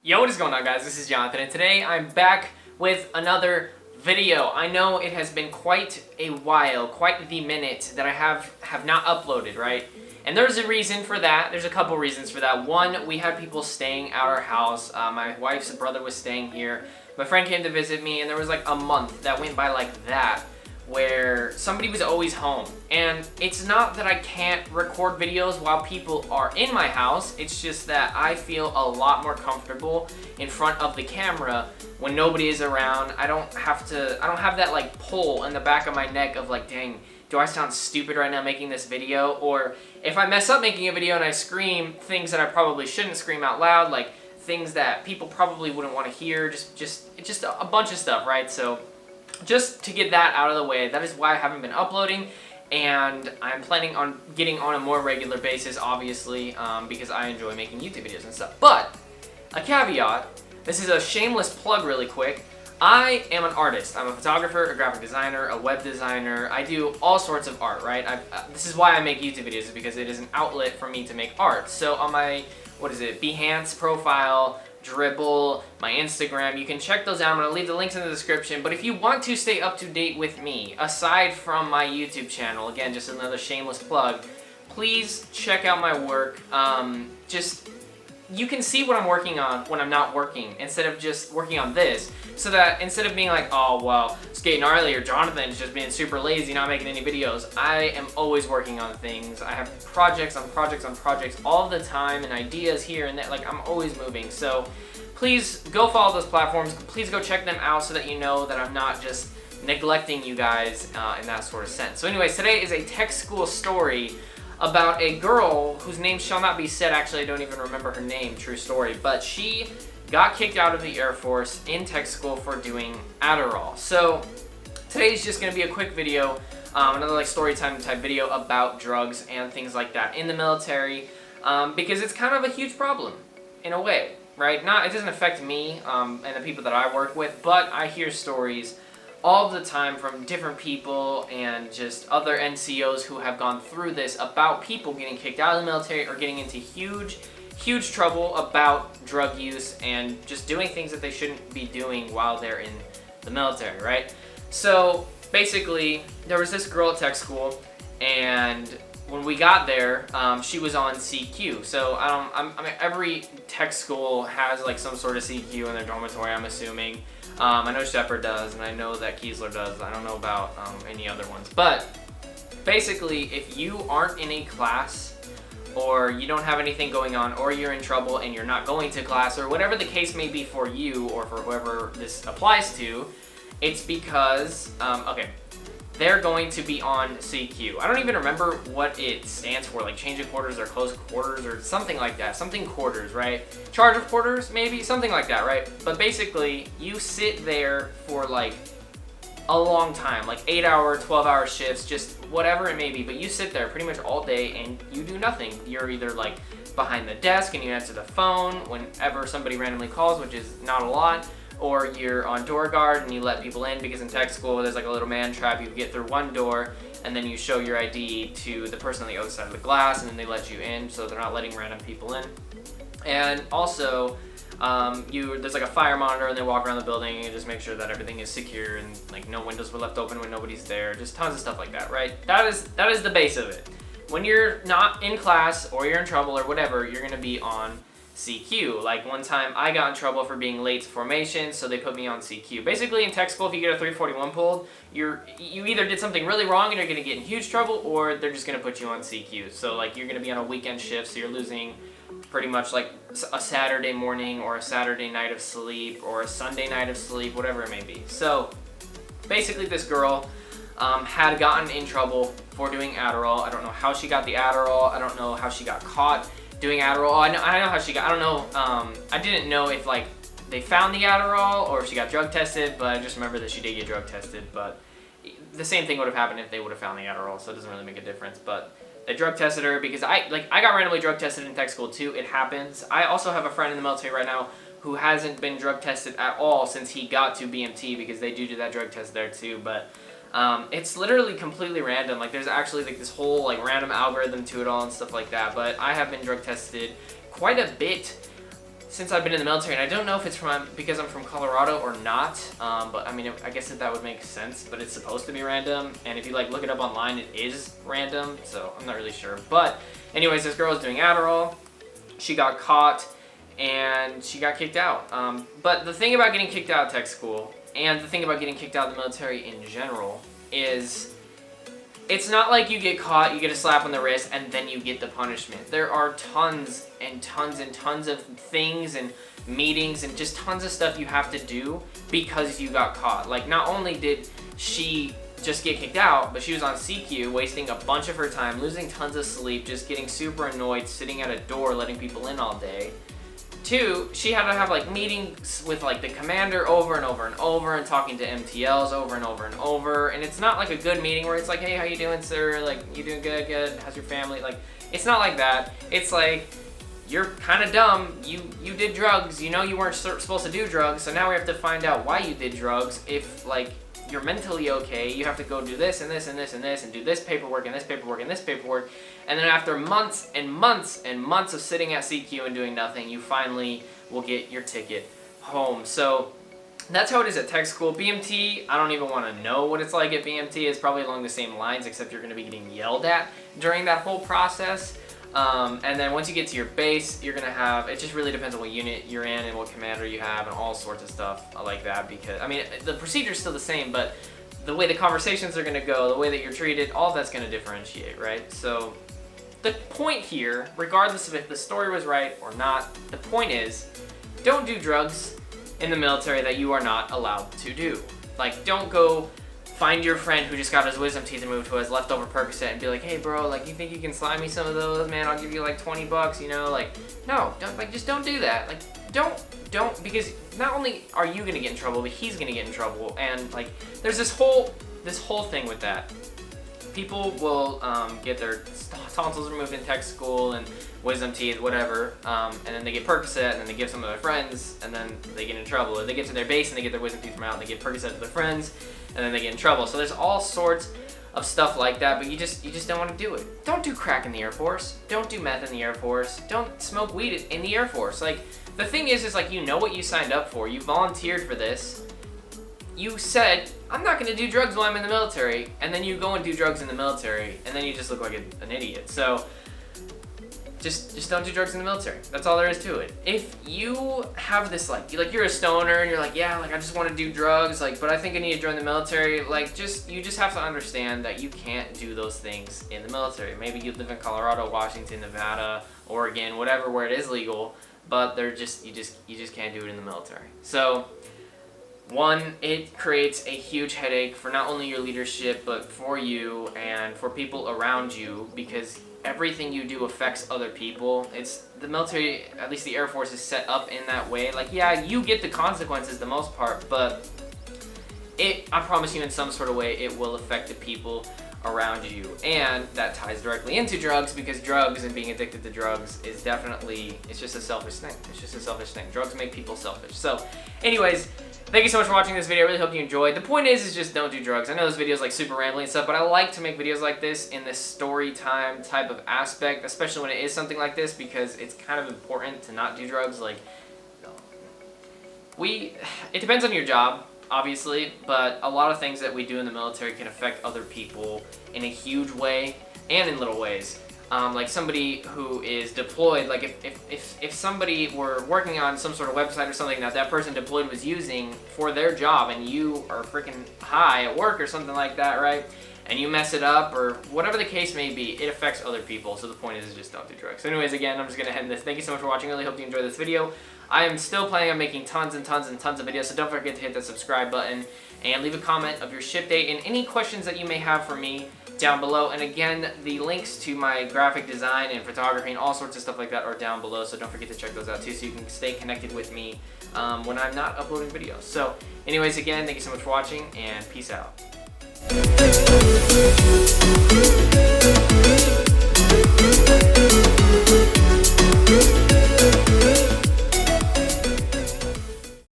Yo, what is going on, guys? This is Jonathan, and today I'm back with another video. I know it has been quite a while, quite the minute that I have not uploaded, right? And there's a reason for that. There's a couple reasons for that. One, we had people staying at our house. My wife's brother was staying here. My friend came to visit me, and there was like a month that went by like that, where somebody was always home. And it's not that I can't record videos while people are in my house, it's just that I feel a lot more comfortable in front of the camera when nobody is around. I don't have that like pull in the back of my neck of like, dang, do I sound stupid right now making this video? Or if I mess up making a video and I scream things that I probably shouldn't scream out loud, like things that people probably wouldn't want to hear, just a bunch of stuff, right? So just to get that out of the way, that is why I haven't been uploading, and I'm planning on getting on a more regular basis, obviously, because I enjoy making YouTube videos and stuff. But, a caveat, this is a shameless plug really quick. I am an artist. I'm a photographer, a graphic designer, a web designer. I do all sorts of art, right? This is why I make YouTube videos, is because it is an outlet for me to make art. So on my, Behance profile, Dribbble, my Instagram, you can check those out. I'm going to leave the links in the description. But if you want to stay up to date with me, aside from my YouTube channel, again, just another shameless plug, please check out my work. You can see what I'm working on when I'm not working, instead of just working on this. So that instead of being like, oh, well, it's getting gnarly, or Jonathan's just being super lazy, not making any videos, I am always working on things. I have projects on projects on projects all the time, and ideas here and there. Like, I'm always moving. So please go follow those platforms. Please go check them out so that you know that I'm not just neglecting you guys in that sort of sense. So anyways, today is a tech school story about a girl whose name shall not be said. Actually, I don't even remember her name, true story, but she got kicked out of the Air Force in tech school for doing Adderall. So today's just going to be a quick video, another like story time type video about drugs and things like that in the military, because it's kind of a huge problem in a way, right? It doesn't affect me and the people that I work with, but I hear stories all the time from different people and just other NCOs who have gone through this about people getting kicked out of the military or getting into huge trouble about drug use and just doing things that they shouldn't be doing while they're in the military, right? So basically, there was this girl at tech school, and when we got there, she was on CQ. So I mean, every tech school has like some sort of CQ in their dormitory, I'm assuming. I know Shepherd does, and I know that Keesler does. I don't know about any other ones. But basically, if you aren't in a class, or you don't have anything going on, or you're in trouble and you're not going to class, or whatever the case may be for you or for whoever this applies to, it's because, they're going to be on CQ. I don't even remember what it stands for, like change of quarters or close quarters or something like that. Something quarters, right? Charge of quarters, maybe? Something like that, right? But basically, you sit there for like a long time, like 8-hour, 12-hour shifts, just whatever it may be. But you sit there pretty much all day and you do nothing. You're either like behind the desk and you answer the phone whenever somebody randomly calls, which is not a lot, or you're on door guard and you let people in, because in tech school there's like a little man trap. You get through one door and then you show your ID to the person on the other side of the glass, and then they let you in, so they're not letting random people in. And also there's like a fire monitor, and they walk around the building and you just make sure that everything is secure and like no windows were left open when nobody's there. Just tons of stuff like that, right? That is the base of it. When you're not in class or you're in trouble or whatever, you're gonna be on CQ. Like one time I got in trouble for being late to formation, so they put me on CQ. Basically in tech school, if you get a 341 pulled, you either did something really wrong and you're going to get in huge trouble, or they're just going to put you on CQ. So like you're going to be on a weekend shift, so you're losing pretty much like a Saturday morning or a Saturday night of sleep or a Sunday night of sleep, whatever it may be. So basically this girl had gotten in trouble for doing Adderall. I don't know how she got the Adderall. I don't know how she got caught doing Adderall. I know how she got, I don't know, I didn't know if like they found the Adderall or if she got drug tested, but I just remember that she did get drug tested. But the same thing would have happened if they would have found the Adderall, so it doesn't really make a difference. But they drug tested her because I got randomly drug tested in tech school too. It happens. I also have a friend in the military right now who hasn't been drug tested at all since he got to BMT, because they do that drug test there too. But it's literally completely random. Like there's actually like this whole like random algorithm to it all and stuff like that. But I have been drug tested quite a bit since I've been in the military, and I don't know if it's because I'm from Colorado or not, but I mean, I guess that would make sense, but it's supposed to be random, and if you like look it up online, it is random, so I'm not really sure. But anyways, this girl was doing Adderall, she got caught, and she got kicked out. But the thing about getting kicked out of tech school, and the thing about getting kicked out of the military in general, is it's not like you get caught, you get a slap on the wrist, and then you get the punishment. There are tons and tons and tons of things and meetings and just tons of stuff you have to do because you got caught. Like, not only did she just get kicked out, but she was on CQ, wasting a bunch of her time, losing tons of sleep, just getting super annoyed, sitting at a door, letting people in all day. 2, she had to have like meetings with like the commander over and over and over, and talking to MTLs over and over and over, and it's not like a good meeting where it's like, hey, how you doing, sir? Like, you doing good? Good. How's your family? Like, it's not like that. It's like, you're kind of dumb. You did drugs. You know you weren't supposed to do drugs, so now we have to find out why you did drugs. If like you're mentally okay, you have to go do this and this and this and this and do this paperwork and this paperwork and this paperwork. And then after months and months and months of sitting at CQ and doing nothing, you finally will get your ticket home. So that's how it is at tech school. BMT, I don't even want to know what it's like at BMT. It's probably along the same lines, except you're going to be getting yelled at during that whole process. And then once you get to your base, you're going to have, it just really depends on what unit you're in and what commander you have and all sorts of stuff like that. Because, I mean, the procedure's still the same, but the way the conversations are going to go, the way that you're treated, all of that's going to differentiate, right? So the point here, regardless of if the story was right or not, the point is, don't do drugs in the military that you are not allowed to do. Like, don't go find your friend who just got his wisdom teeth removed who has leftover Percocet and be like, hey bro, like, you think you can slide me some of those, man? I'll give you like 20 bucks, you know? Like, no, don't, like, just don't do that. Like, don't, because not only are you gonna get in trouble, but he's gonna get in trouble. And like, there's this whole thing with that. People will get their tonsils removed in tech school and wisdom teeth, whatever, and then they get Percocet, and then they give some of their friends, and then they get in trouble. Or they get to their base and they get their wisdom teeth from out, and they give Percocet to their friends, and then they get in trouble. So there's all sorts of stuff like that, but you just don't want to do it. Don't do crack in the Air Force. Don't do meth in the Air Force. Don't smoke weed in the Air Force. Like, the thing is like, you know what you signed up for. You volunteered for this. You said, I'm not going to do drugs while I'm in the military, and then you go and do drugs in the military, and then you just look like an idiot. So just don't do drugs in the military. That's all there is to it. If you have this, like you're a stoner, and you're like, yeah, like, I just want to do drugs, like, but I think I need to join the military, like, you just have to understand that you can't do those things in the military. Maybe you live in Colorado, Washington, Nevada, Oregon, whatever, where it is legal, but you just can't do it in the military. So, one, it creates a huge headache for not only your leadership, but for you and for people around you, because everything you do affects other people. It's the military, at least the Air Force, is set up in that way. Like, yeah, you get the consequences the most part, but I promise you, in some sort of way, it will affect the people around you. And that ties directly into drugs, because drugs and being addicted to drugs is definitely, it's just a selfish thing. It's just a selfish thing. Drugs make people selfish. So, anyways, thank you so much for watching this video. I really hope you enjoyed. The point is just don't do drugs. I know this video is like super rambling and stuff, but I like to make videos like this in this story time type of aspect, especially when it is something like this, because it's kind of important to not do drugs. Like, it depends on your job, obviously, but a lot of things that we do in the military can affect other people in a huge way and in little ways. Like somebody who is deployed, like if somebody were working on some sort of website or something that person deployed was using for their job, and you are freaking high at work or something like that, right? And you mess it up, or whatever the case may be, it affects other people. So the point is just don't do drugs. So anyways, again, I'm just going to end this. Thank you so much for watching. I really hope you enjoyed this video. I am still planning on making tons and tons and tons of videos, so don't forget to hit that subscribe button and leave a comment of your ship date and any questions that you may have for me down below. And again, the links to my graphic design and photography and all sorts of stuff like that are down below, so don't forget to check those out too, so you can stay connected with me when I'm not uploading videos. So anyways, again, thank you so much for watching, and peace out.